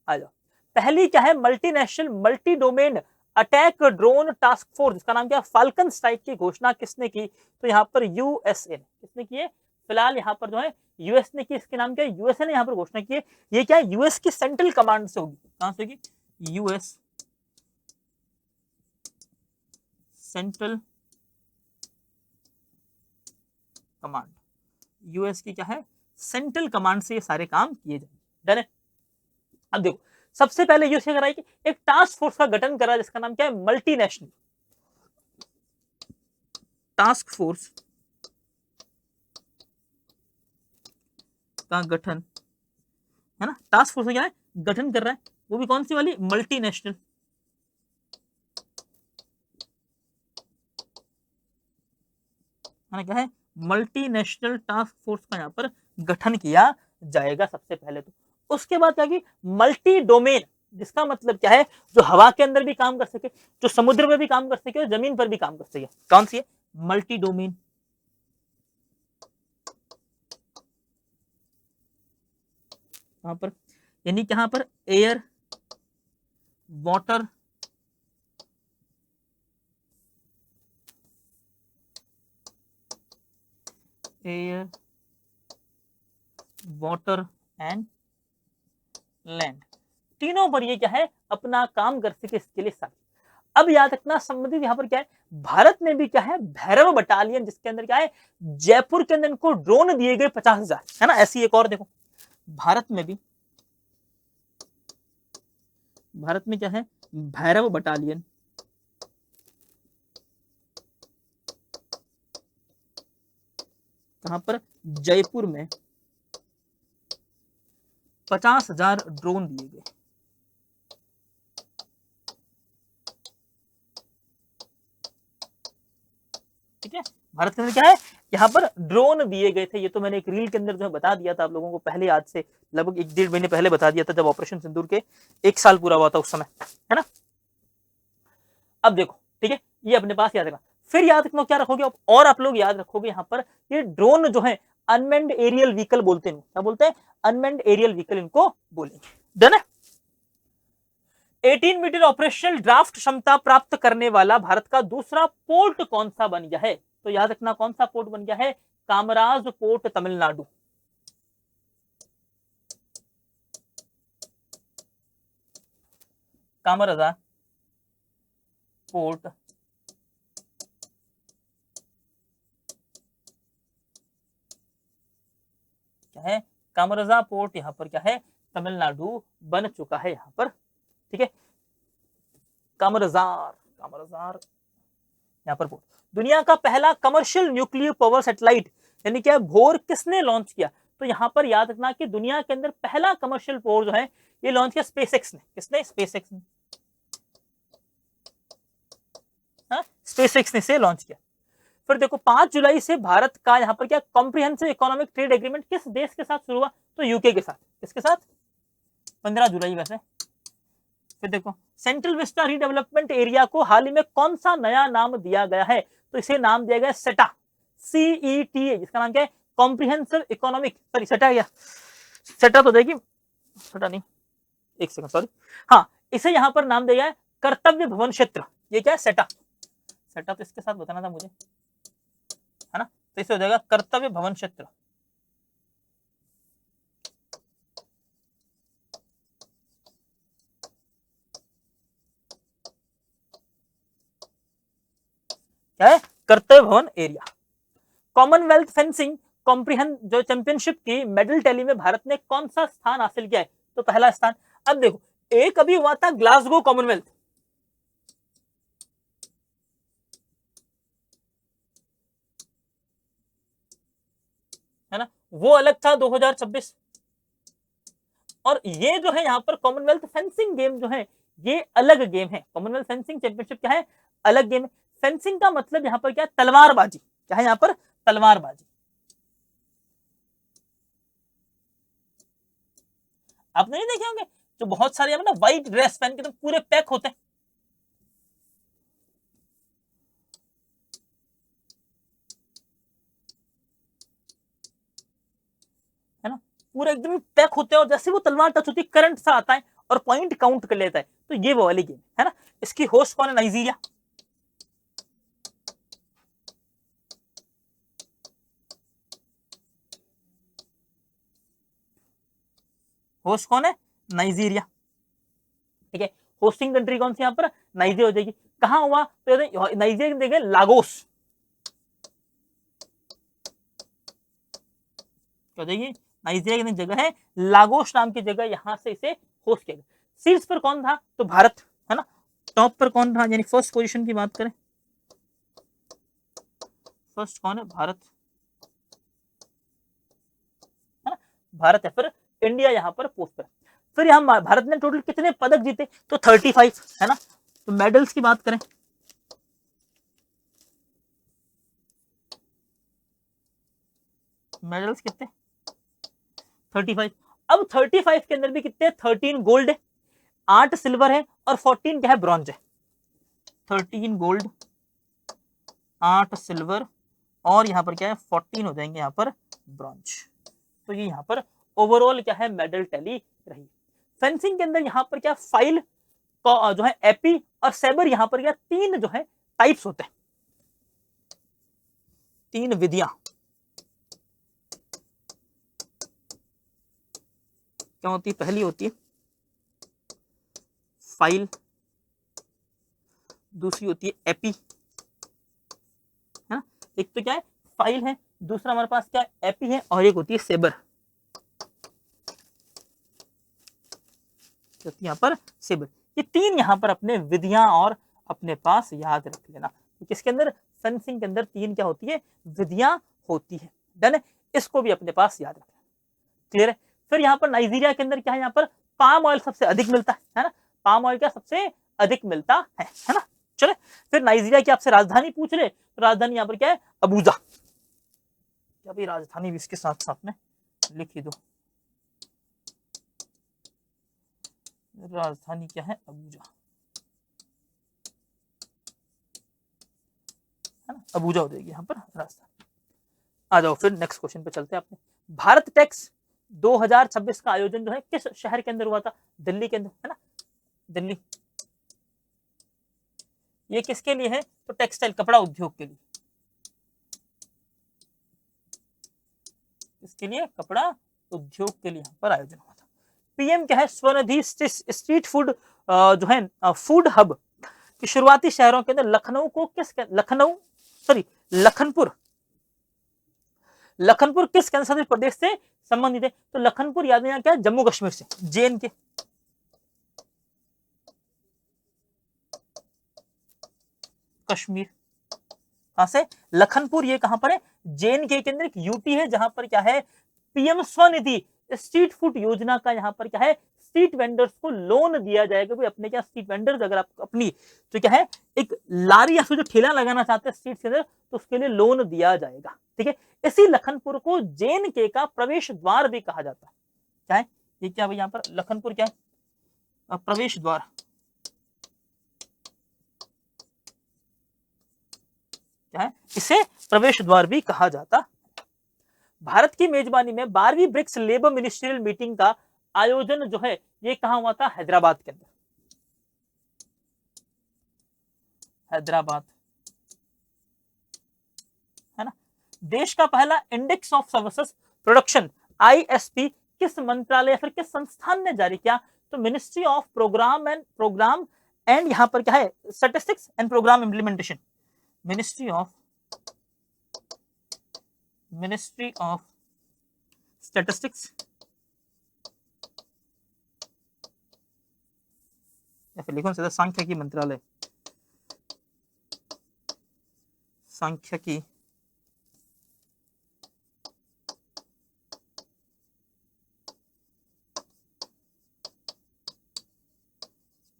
आ जाओ, पहली क्या है, multinational multi domain attack drone task force, जिसका नाम क्या है, फाल्कन स्ट्राइक की घोषणा किसने की, तो यहाँ पर यूएसए ने। किसने की है, फिलहाल यहाँ पर जो है यूएस ने की, इसके नाम क्या है, यूएसए ने यहाँ पर घोषणा की है। ये क्या है, यूएस की सेंट्रल कमांड से होगी, कहां से होगी, यूएस सेंट्रल कमांड, यूएस की क्या है, सेंट्रल कमांड से ये सारे काम किए जाएंगे। डन है। अब देखो सबसे पहले यूएस क्या कराई कि एक टास्क फोर्स का गठन करा, जिसका नाम क्या है, मल्टीनेशनल टास्क फोर्स का गठन, है ना, टास्क फोर्स क्या है, गठन कर रहा है, वो भी कौन सी वाली, मल्टीनेशनल, क्या है, मल्टीनेशनल टास्क फोर्स का यहाँ पर गठन किया जाएगा सबसे पहले। तो उसके बाद क्या की मल्टी डोमेन, जिसका मतलब क्या है, जो हवा के अंदर भी काम कर सके, जो समुद्र में भी काम कर सके और जमीन पर भी काम कर सके, कौन सी है, मल्टी डोमेन। कहां पर, यानी कहां पर, air water air water and land, तीनों पर ये क्या है, अपना काम कर सके, इसके लिए साथ। अब याद रखना संबंधित यहाँ पर क्या है, भारत ने भी क्या है, भैरव बटालियन, जिसके अंदर क्या है, जयपुर के अंदर इनको ड्रोन दिए गए 50,000, है ना। ऐसी एक और देखो, भारत में भी, भारत में क्या है, भैरव बटालियन, कहां पर, जयपुर में 50,000 ड्रोन दिए गए। ठीक है, भारत के अंदर क्या है, यहाँ पर ड्रोन दिए गए थे। ये तो मैंने एक रील के अंदर जो है बता दिया था आप लोगों को पहले, आज से लगभग 1-1.5 महीने पहले बता दिया था, जब ऑपरेशन सिंदूर के 1 साल पूरा हुआ था उस समय, है ना। अब देखो, ठीक है, ये अपने पास याद रखना। फिर याद रखना क्या रखोगे, और आप लोग याद रखोगे यहाँ पर, ये ड्रोन जो है अनमेन्ड एरियल व्हीकल बोलते हैं, क्या बोलते हैं, अनमेन्ड एरियल व्हीकल इनको बोलेंगे। डन है। 18 मीटर ऑपरेशनल ड्राफ्ट क्षमता प्राप्त करने वाला भारत का दूसरा पोर्ट कौन सा बन गया है, तो याद रखना कौन सा पोर्ट बन गया है, कामराज पोर्ट, तमिलनाडु। कामराजा पोर्ट क्या है, कामराजा पोर्ट यहाँ पर क्या है, तमिलनाडु बन चुका है यहाँ पर। ठीक है, कामराजार, कामराजार यहाँ पर पोर्ट। दुनिया का पहला कमर्शियल न्यूक्लियर पावर सैटेलाइट यानी क्या, भोर किसने लॉन्च किया, तो यहाँ पर याद रखना कि दुनिया के अंदर पहला कमर्शियल पावर जो है ये लॉन्च किया स्पेसएक्स ने। किसने, स्पेसएक्स ने, स्पेसएक्स ने से लॉन्च किया। फिर देखो 5 जुलाई से भारत का यहाँ पर क्या, कॉम्प्रिहेंसिव इकोनॉमिक ट्रेड एग्रीमेंट किस देश के साथ शुरू हुआ, तो यूके के साथ। किसके साथ, 15 जुलाई वैसे। फिर देखो सेंट्रल विस्टा रीडेवलपमेंट एरिया को हाल ही में कौन सा नया नाम दिया गया है, तो इसे नाम दिया गया सेटा, CETA, जिसका नाम क्या है, कॉम्प्रिहेंसिव इकोनॉमिक, सॉरी सेटा, या सेटा तो देखिए, सेटा नहीं, एक सेकंड सॉरी, हाँ, इसे यहाँ पर नाम दिया है कर्तव्य भवन क्षेत्र। ये क्या है, सेटा, सेटा तो इसके साथ बताना था मुझे, है ना, तो इसे हो जाएगा कर्तव्य भवन क्षेत्र। क्या है, कर्तव्य भवन एरिया। कॉमनवेल्थ फेंसिंग कॉम्प्रिहेंस जो चैंपियनशिप की मेडल टैली में भारत ने कौन सा स्थान हासिल किया है, तो पहला स्थान। अब देखो एक अभी हुआ था ग्लासगो कॉमनवेल्थ, वो अलग था 2026। और ये जो है यहाँ पर कॉमनवेल्थ फेंसिंग गेम जो है ये अलग गेम है। कॉमनवेल्थ फेंसिंग चैंपियनशिप क्या है, अलग गेम है। फेंसिंग का मतलब यहाँ पर क्या है, तलवारबाजी। क्या है यहाँ पर, तलवारबाजी। आपने नहीं देखे होंगे जो बहुत सारे ना व्हाइट ड्रेस पहन के तो पूरे पैक होते हैं, है ना, पूरे एकदम पैक होते हैं और जैसे वो तलवार टच होती है करंट सा आता है और पॉइंट काउंट कर लेता है। तो ये वो वाली गेम है ना। इसकी होस्ट कौन है, नाइजीरिया। होस्ट कौन है, नाइजीरिया। ठीक है, होस्टिंग कंट्री कौन सी यहाँ पर, नाइजीरिया हो जाएगी। कहां हुआ तो नाइजीरिया की जगह लागोस क्या हो जाएगी, नाइजीरिया की जगह है लागोस नाम की जगह, यहां से इसे होस्ट किया गया। शीर्ष पर कौन था, तो भारत, है ना। टॉप पर कौन था, यानी फर्स्ट पोजीशन की बात करें, फर्स्ट कौन है, भारत, है ना, भारत है। फिर इंडिया यहाँ पर पोस्ट पर। फिर यहाँ भारत ने टोटल कितने पदक जीते, तो 35, है ना। तो मेडल्स की बात करें, मेडल्स कितने, 35। अब 35 के अंदर भी कितने, 13 गोल्ड है, 8 सिल्वर है और 14 क्या है, ब्रॉन्ज है। 13 गोल्ड, 8 सिल्वर और यहाँ पर क्या है 14 हो जाएंगे यहाँ पर ब्रॉन्ज। तो ये यहाँ पर ओवरऑल क्या है मेडल टैली रही। फेंसिंग के अंदर यहाँ पर क्या फाइल जो है एपी और सेबर, यहाँ पर क्या तीन जो है टाइप्स होते हैं, तीन विधियां। क्या होती है, पहली होती है फाइल, दूसरी होती है एपी, है ना। एक तो क्या है फाइल है, दूसरा हमारे पास क्या है एपी है और एक होती है सेबर, यहाँ पर सेबर। ये तीन यहाँ पर अपने विधियां और अपने पास याद रख लेना। तो किसके अंदर, फेंसिंग के अंदर तीन क्या होती है, विधियां होती है। डन है, इसको भी अपने पास याद रखना। क्लियर है। फिर यहाँ पर नाइजीरिया के अंदर क्या है, यहाँ पर पाम ऑयल सबसे अधिक मिलता है ना। पाम ऑयल क्या सबसे अधिक मिलता है ना। चले, फिर नाइजीरिया की आपसे राजधानी पूछ रहे, तो राजधानी यहाँ पर क्या है, अबूजा। क्या भाई राजधानी भी इसके साथ साथ में लिख ही दो, राजधानी क्या है, अबूजा, है ना, अबूजा हो जाएगी यहाँ पर राजधानी। आ जाओ फिर नेक्स्ट क्वेश्चन पे चलते हैं अपने। भारत टैक्स 2026 का आयोजन जो है किस शहर के अंदर हुआ था, दिल्ली के अंदर, है ना, दिल्ली। ये किसके लिए है, तो टेक्सटाइल कपड़ा उद्योग के लिए, इसके लिए कपड़ा उद्योग के लिए यहाँ पर आयोजन हुआ था। पीएम क्या है, स्वनिधि स्ट्रीट फूड जो है फूड हब कि शुरुआती शहरों के अंदर लखनऊ को किस, लखनऊ सॉरी लखनपुर, लखनपुर किस केंद्र शासित प्रदेश से संबंधित है, तो लखनपुर याद है क्या, जम्मू कश्मीर से, जेएन के, कश्मीर। कहां से, लखनपुर, ये कहां पर है, जेएन के अंदर एक यूटी है जहां पर क्या है, पीएम स्वनिधि स्ट्रीट फूड योजना का यहाँ पर क्या है, स्ट्रीट वेंडर्स को लोन दिया जाएगा। कोई अपने क्या स्ट्रीट वेंडर्स अगर आप अपनी तो क्या है एक लारी या फिर जो ठेला लगाना चाहते हैं स्ट्रीट के अंदर, तो उसके लिए लोन दिया जाएगा। ठीक है, इसी लखनपुर को जेएनके का प्रवेश द्वार भी कहा जाता है। क्या है ये, क्या भाई यहाँ पर लखनपुर क्या है, प्रवेश द्वार, क्या है, इसे प्रवेश द्वार भी कहा जाता। भारत की मेजबानी में 12वीं ब्रिक्स लेबर मिनिस्ट्रियल मीटिंग का आयोजन जो है ये कहां हुआ था, हैदराबाद के अंदर, हैदराबाद, है ना। देश का पहला index of services production ISP किस मंत्रालय या फिर किस संस्थान ने जारी किया, तो मिनिस्ट्री ऑफ प्रोग्राम एंड यहां पर क्या है, statistics and program implementation, ministry of statistics या फिर लिखो सीधा सांख्यिकी मंत्रालय, सांख्यिकी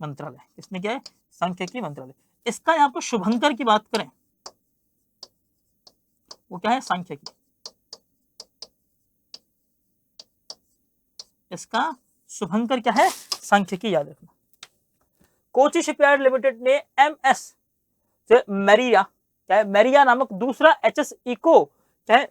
मंत्रालय। किसने किया है? सांख्यिकी मंत्रालय। इसका यहाँ पर शुभंकर की बात करें, वो क्या है? सांख्यिकी। इसका शुभंकर क्या है? सांख्यिकी, याद रखना। कोची शिपयार्ड लिमिटेड ने MS मैरिया, क्या है? मैरिया नामक दूसरा HS इको, क्या है?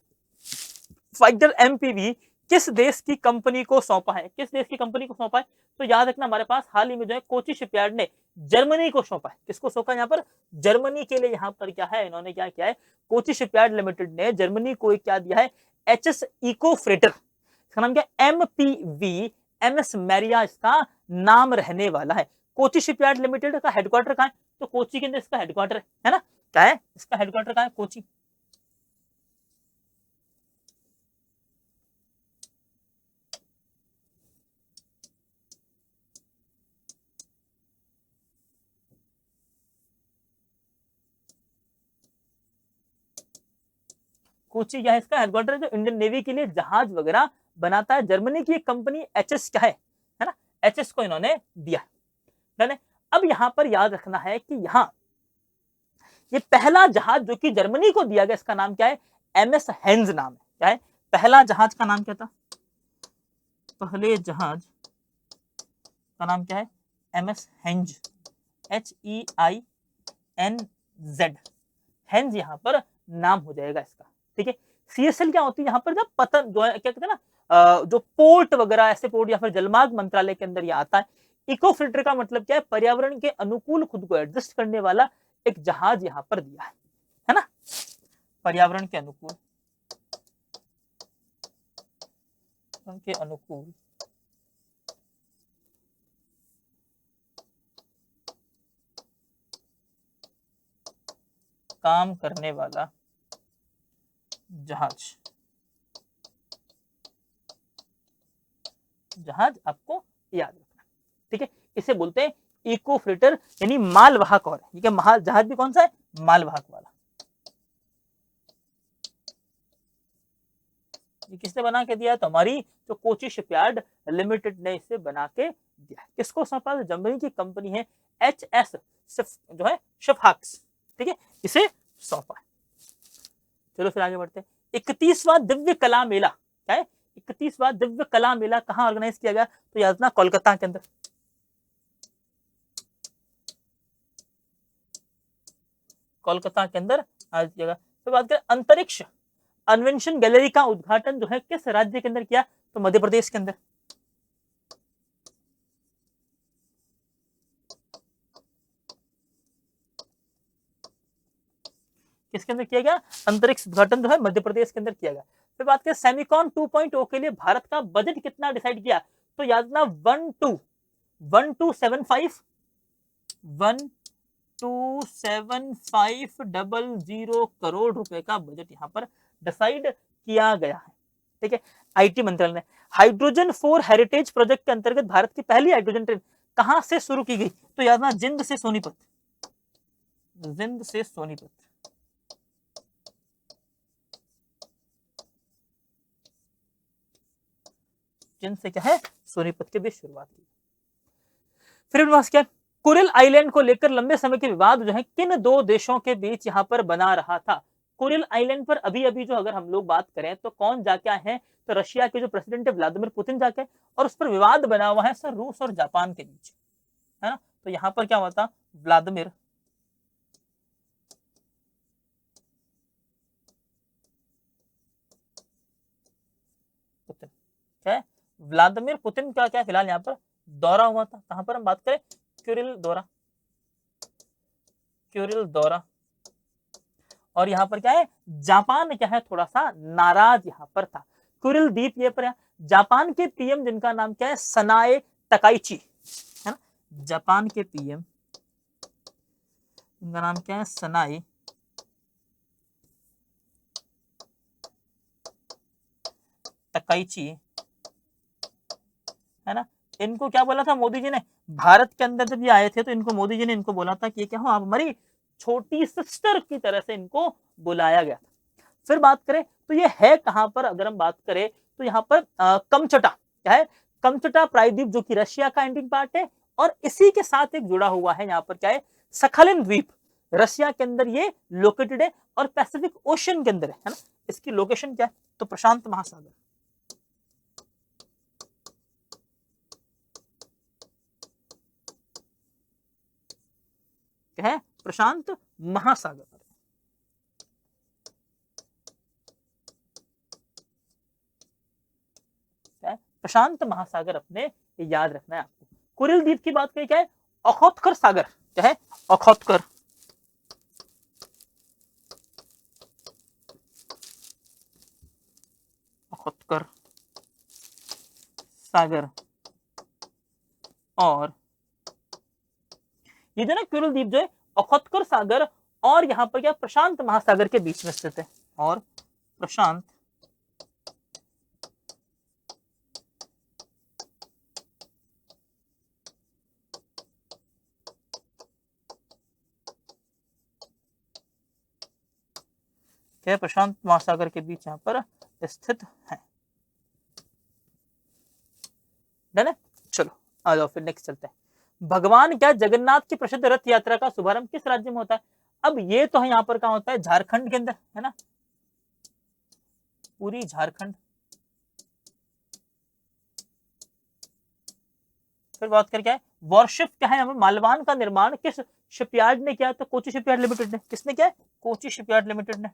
फाइटर MPV किस देश की कंपनी को सौंपा है? किस देश की कंपनी को सौंपा है? तो याद रखना, हमारे पास हाल ही में जो है कोची शिपयार्ड ने जर्मनी को सौंपा है। किसको सौंपा? यहाँ पर जर्मनी के लिए यहाँ पर क्या है, इन्होंने क्या किया है? कोची शिपयार्ड लिमिटेड ने जर्मनी को क्या दिया है? HS इको फ्रेटर, इसका नाम क्या? MPV MS मैरिया इसका नाम रहने वाला है। कोची शिपयार्ड लिमिटेड का हेडक्वार्टर कहाँ है? तो कोची के अंदर इसका हेडक्वार्टर है ना? क्या है इसका हेडक्वार्टर? कहाँ है? कोची। कोची क्या है? इसका हेडक्वार्टर है, जो इंडियन नेवी के लिए जहाज वगैरह बनाता है। जर्मनी की एक कंपनी HS क्या है ना? HS को इन्होंने दिया है। अब यहां पर याद रखना है कि यहां ये पहला जहाज जो कि जर्मनी को दिया गया, इसका नाम क्या है? MS हेंज नाम है। क्या है? पहला जहाज का नाम क्या था? पहले जहाज का नाम क्या है? MS henge, HEINZ। हेंज यहां पर नाम हो जाएगा इसका। ठीक है। CSL क्या होती है? यहाँ पर जब पतन जो है, क्या कहते हैं ना, जो पोर्ट वगैरह, ऐसे पोर्ट या फिर जलमार्ग मंत्रालय के अंदर ये आता है। इको फिल्टर का मतलब क्या है? पर्यावरण के अनुकूल खुद को एडजस्ट करने वाला एक जहाज यहाँ पर दिया है ना? पर्यावरण के अनुकूल काम करने वाला जहाज आपको याद रखना। ठीक है। इसे बोलते हैं इको फ्रेटर, यानी मालवाहक। और ठीक है, जहाज भी कौन सा है? मालवाहक वाला। ये किसने बना के दिया? तो हमारी जो कोची शिपयार्ड लिमिटेड ने इसे बना के दिया। किसको सौंपा? जर्मनी की कंपनी है HS जो है शिफहाक्स। ठीक है, इसे सौंपा है। चलो फिर आगे बढ़ते हैं। 31वां दिव्य कला मेला, क्या है? 31वां दिव्य कला मेला कहाँ ऑर्गेनाइज किया गया? तो याद रखना, कोलकाता के अंदर। कोलकाता के अंदर आज किया गया। फिर बात करें अंतरिक्ष अन्वेषण गैलरी का उद्घाटन जो है किस राज्य के अंदर किया? तो मध्य प्रदेश के अंदर। किसके अंदर किया गया? अंतरिक्ष उद्घाटन जो है मध्य प्रदेश के अंदर किया गया। फिर बात करें सेमिकॉन 2.0 के लिए भारत का बजट कितना डिसाइड किया? तो याद रखना 127500 करोड़ रुपए का बजट यहाँ पर डिसाइड किया गया है। ठीक है। IT मंत्रालय ने हाइड्रोजन फॉर हेरिटेज प्रोजेक्ट के अंतर्गत भारत की पहली हाइड्रोजन ट्रेन कहां से शुरू की गई? तो याद रखना जिंद से सोनीपत। जिंद से सोनीपत। जिंद से क्या है? सोनीपत के बीच शुरुआत की। फिर क्या? कुरिल आइलैंड को लेकर लंबे समय के विवाद जो है किन दो देशों के बीच यहाँ पर बना रहा था? कुरिल आइलैंड पर अभी अभी जो अगर हम लोग बात करें तो कौन जाके आए हैं? तो रशिया के जो प्रेसिडेंट है व्लादिमीर पुतिन जाके, और उस पर विवाद बना हुआ है सर रूस और जापान के बीच, है ना? तो यहाँ पर क्या हुआ था? व्लादिमीर पुतिन, क्या है? व्लादिमीर पुतिन का क्या फिलहाल यहाँ पर दौरा हुआ था। कहां पर हम बात करें? क्यूरिल दौरा। क्यूरिल दौरा। और यहाँ पर क्या है? जापान क्या है? थोड़ा सा नाराज यहाँ पर था। कुरिल द्वीप ये पर है। जापान के PM जिनका नाम क्या है? सनाए तकाइची, है ना? जापान के PM इनका नाम क्या है? सनाए तकाइची, है ना? इनको क्या बोला था मोदी जी ने? भारत के अंदर जब ये आए थे तो इनको मोदी जी ने इनको बोला था कि क्या हो, आप हमारी छोटी सिस्टर की तरह से इनको बुलाया गया था। फिर बात करें तो ये है कहां पर? अगर हम बात करें तो यहाँ पर कमचटा, क्या है? कमचटा प्रायद्वीप जो कि रशिया का एंडिंग पार्ट है, और इसी के साथ एक जुड़ा हुआ है यहाँ पर क्या है, सखालिन द्वीप, रसिया के अंदर ये लोकेटेड है और पैसिफिक ओशन के अंदर है ना। इसकी लोकेशन क्या है, तो प्रशांत महासागर, क्या है, प्रशांत महासागर। प्रशांत महासागर अपने याद रखना है आपको। कुरिल द्वीप की बात करें क्या है, ओखोत्कर सागर, क्या है, ओखोत्कर ओखोत्कर सागर। और ये जो ना कुरिल द्वीप जो है ओखोत्कर सागर और यहाँ पर क्या प्रशांत महासागर के बीच में स्थित है, और प्रशांत क्या, प्रशांत महासागर के बीच यहाँ पर स्थित है। डन है, चलो आ जाओ फिर नेक्स्ट चलते हैं। भगवान क्या जगन्नाथ की प्रसिद्ध रथ यात्रा का शुभारंभ किस राज्य में होता है। अब ये तो है यहाँ पर क्या होता है, झारखंड के अंदर है ना, पूरी झारखंड। फिर बात करके है वॉरशिप क्या है, मालवान का निर्माण किस शिपयार्ड ने किया, तो कोची शिपयार्ड लिमिटेड ने। किसने किया है, कोची शिपयार्ड लिमिटेड ने।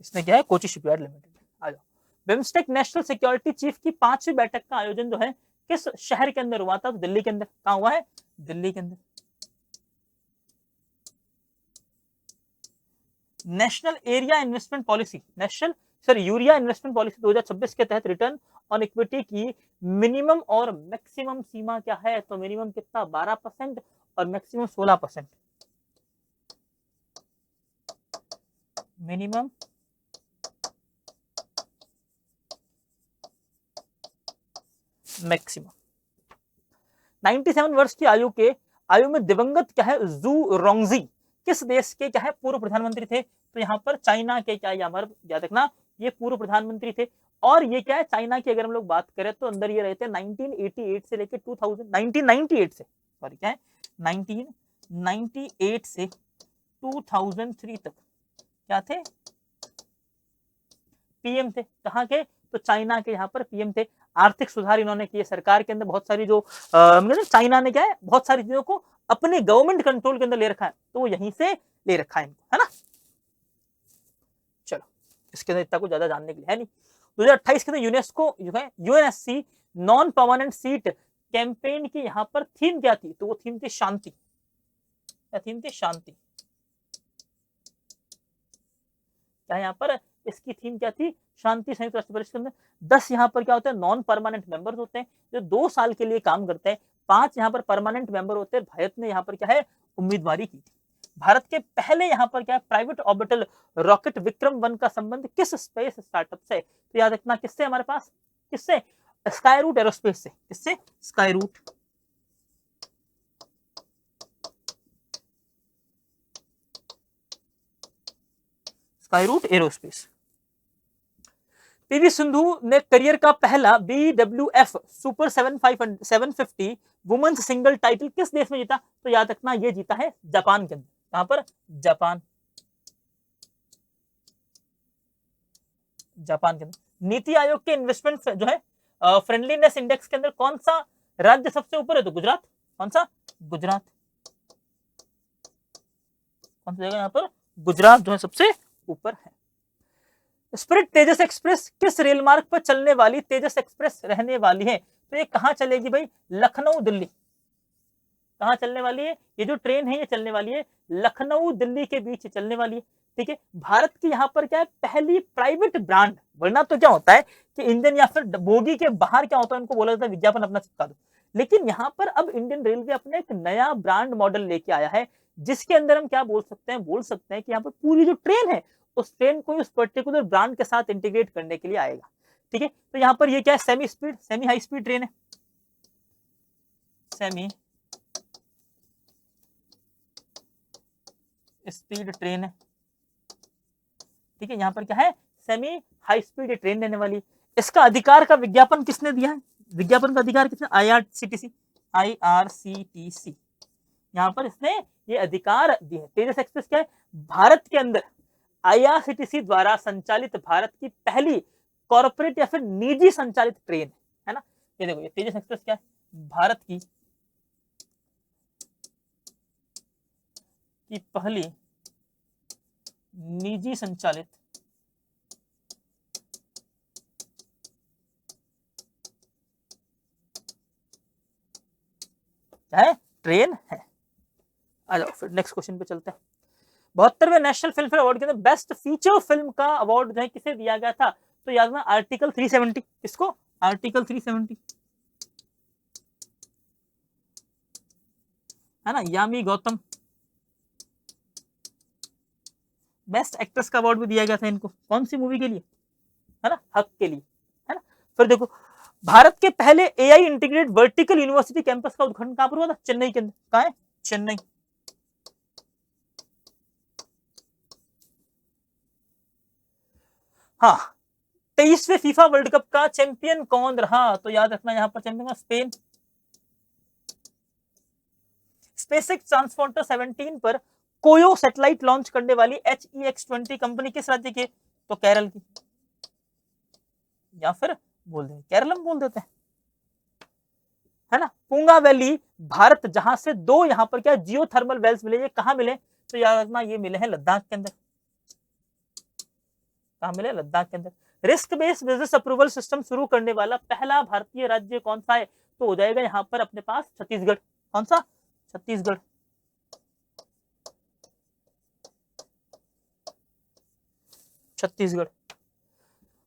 इसने क्या है, कोची शिपयार्ड लिमिटेड। आ जाओ, बिम्स्टेक नेशनल सिक्योरिटी चीफ की 5वीं बैठक का आयोजन जो है किस शहर के अंदर हुआ था, तो दिल्ली के अंदर। कहाँ हुआ है, दिल्ली के अंदर। National area investment policy, national urea investment policy 2026 के तहत रिटर्न ऑन इक्विटी की मिनिमम और मैक्सिमम सीमा क्या है, तो मिनिमम कितना 12% और मैक्सिमम 16%। Minimum maximum. 97 वर्ष की आयु में दिवंगत क्या है, जू रोंगजी किस देश के क्या है पूर्व प्रधानमंत्री थे, तो यहाँ पर चाइना के क्या, याद रखना ये पूर्व प्रधानमंत्री थे। और ये क्या है, चाइना की अगर हम लोग बात करें तो अंदर ये रहते हैं 1988 से लेकर 1998 से, सॉरी क्या है 1998 से 2003 तक क्या थे, पीएम थे। कहाँ के, तो चाइना के यहाँ पर पीएम थे। आर्थिक सुधार इन्होंने किए, सरकार के अंदर बहुत सारी जो चाइना ने क्या है बहुत सारी चीजों को अपने गवर्नमेंट कंट्रोल के अंदर ले रखा है, तो वो यहीं से ले रखा है इनको, है ना। चलो इसके अंदर इतना कुछ ज्यादा जानने के लिए है नहीं। 2028 के अंदर यूनेस्को जो है UNSC non permanent seat campaign की यहाँ पर थीम क्या थी, तो वो थीम थी शांति। क्या थीम थी, शांति। क्या यहाँ पर इसकी थीम क्या थी, शांति। संयुक्त राष्ट्र परिषद के अंदर 10 यहाँ पर क्या होता है, नॉन परमानेंट मेंबर्स होते हैं जो 2 साल के लिए काम करते हैं। 5 यहाँ पर परमानेंट मेंबर होते हैं। भारत ने यहाँ पर क्या है उम्मीदवारी की थी। भारत के पहले यहाँ पर क्या है प्राइवेट ऑर्बिटल रॉकेट विक्रम-1 का संबंध किस स्पेस स्टार्टअप से, तो याद रखना किससे, हमारे पास किससे, स्काईरूट एरोस्पेस से। किससे, Skyroot Skyroot Aerospace. PV Sindhu ने करियर का पहला BWF super 750 women's single title किस देश में जीता, तो याद रखना ये जीता है जापान के अंदर। कहां पर, जापान, जापान के अंदर। नीति आयोग के इन्वेस्टमेंट जो है फ्रेंडलीनेस इंडेक्स के अंदर कौन सा राज्य सबसे ऊपर है, तो गुजरात। कौन सा, गुजरात। कौन सा जगह यहाँ पर, गुजरात जो है सबसे ऊपर है। स्पिरिट तेजस एक्सप्रेस किस रेल मार्ग पर चलने वाली तेजस एक्सप्रेस रहने वाली है, तो ये कहां चलेगी भाई, लखनऊ दिल्ली। कहां चलने वाली है, ये जो ट्रेन है ये चलने वाली है लखनऊ दिल्ली के बीच चलने वाली है। ठीक है, भारत की यहाँ पर क्या है पहली प्राइवेट ब्रांड, वरना तो क्या होता है कि इंजन या फिर बोगी के बाहर क्या होता है उनको बोला जाता है विज्ञापन अपना चिपका दो, लेकिन यहाँ पर अब इंडियन रेलवे अपने एक नया ब्रांड मॉडल लेके आया है जिसके अंदर हम क्या बोल सकते हैं कि यहाँ पर पूरी जो ट्रेन है उस ट्रेन को उस पर्टिकुलर ब्रांड के साथ इंटीग्रेट करने के लिए आएगा। ठीक है, तो यहाँ पर ये क्या है सेमी हाई स्पीड ट्रेन है, सेमी स्पीड ट्रेन है, ठीक है। यहाँ पर क्या है, सेमी हाई स्पीड ट्रेन रहने वाली। इसका अधिकार का विज्ञापन किसने दिया है, विज्ञापन का अधिकार किसने, IRCTC, IRCTC, यहाँ पर इसने ये अधिकार दिए। तेजस एक्सप्रेस क्या है, भारत के अंदर IRCTC द्वारा संचालित भारत की पहली कॉर्पोरेट या फिर निजी संचालित ट्रेन है ना। ये देखो, ये तेजस एक्सप्रेस क्या है, भारत की पहली निजी संचालित है ट्रेन है। आ जाओ फिर नेक्स्ट क्वेश्चन पे चलते हैं। 72वें नेशनल फिल्म फेयर अवार्ड के अंदर बेस्ट फीचर फिल्म का अवार्ड जो है किसे दिया गया था, तो याद में आर्टिकल 370, किसको, आर्टिकल 370 है ना, यामी गौतम। बेस्ट एक्ट्रेस का अवार्ड भी दिया गया था इनको, कौन सी मूवी के लिए, है ना, हक के लिए, है ना। फिर देखो, भारत के पहले AI integrated vertical university campus का उद्घाटन कहां पर हुआ था, चेन्नई के अंदर। कहां है, चेन्नई। हाँ, 23वें फीफा वर्ल्ड कप का चैंपियन कौन रहा, तो याद रखना यहाँ पर चैंपियन स्पेन। स्पेसएक्स ट्रांसपोर्टर 17 पर कोयो सैटेलाइट लॉन्च करने वाली HEX-20 कंपनी किस राज्य की, तो केरल की, या फिर बोल दें केरलम बोल देते हैं, है ना। पुंगा वैली भारत, जहां से दो यहाँ पर क्या जियो थर्मल वेल्स मिले, ये कहां मिले, तो याद रखना ये मिले हैं लद्दाख के अंदर। कहां मिले, लद्दाख के अंदर। Risk based business approval system शुरू करने वाला पहला भारतीय राज्य कौन सा है, तो हो जाएगा यहाँ पर अपने पास छत्तीसगढ़। कौन सा, छत्तीसगढ़। छत्तीसगढ़।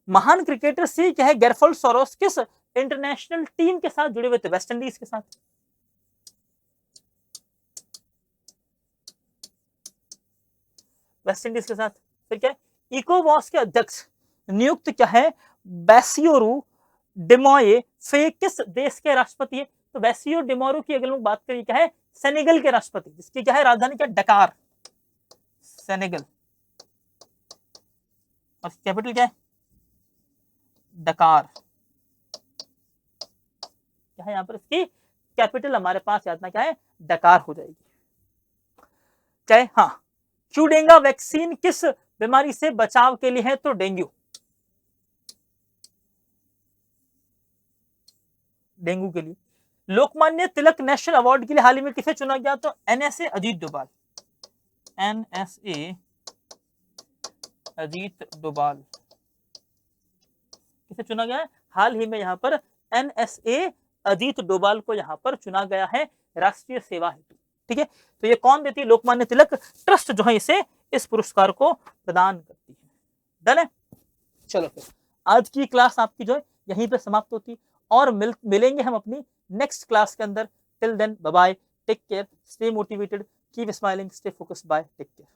महान क्रिकेटर सी क्या है, गेरफोल्ड सोरोस किस इंटरनेशनल टीम के साथ जुड़े हुए थे, वेस्ट इंडीज के साथ। वेस्ट इंडीज के साथ। फिर क्या है, इकोवॉस के अध्यक्ष नियुक्त क्या है, बैसियोरू डेमोये फे किस देश के राष्ट्रपति है, तो बैसियो डेमोरू की अगर लोग बात करें क्या है, सेनेगल के राष्ट्रपति, जिसकी क्या है राजधानी क्या, डकार, सेनेगल, और कैपिटल क्या है, डकार। क्या है यहाँ पर इसकी कैपिटल हमारे पास याद ना क्या है, डकार हो जाएगी। चाहे हाँ, चूडेंगा वैक्सीन किस बीमारी से बचाव के लिए है, तो डेंगू, डेंगू के लिए। लोकमान्य तिलक नेशनल अवार्ड के लिए हाल ही में किसे चुना गया, तो NSA अजीत डोभाल, NSA अजीत डोभाल किसे चुना गया है, हाल ही में यहाँ पर NSA अजीत डोभाल को यहाँ पर चुना गया है राष्ट्रीय सेवा हेतु, ठीक है। तो ये कौन देती है, लोकमान्य तिलक ट्रस्ट जो है इसे इस पुरस्कार को प्रदान करती है। डन है। चलो फिर आज की क्लास आपकी जो है यहीं पे समाप्त होती, और मिलेंगे हम अपनी नेक्स्ट क्लास के अंदर। Till then bye bye, take care, stay motivated, keep smiling, stay focused, bye, take care.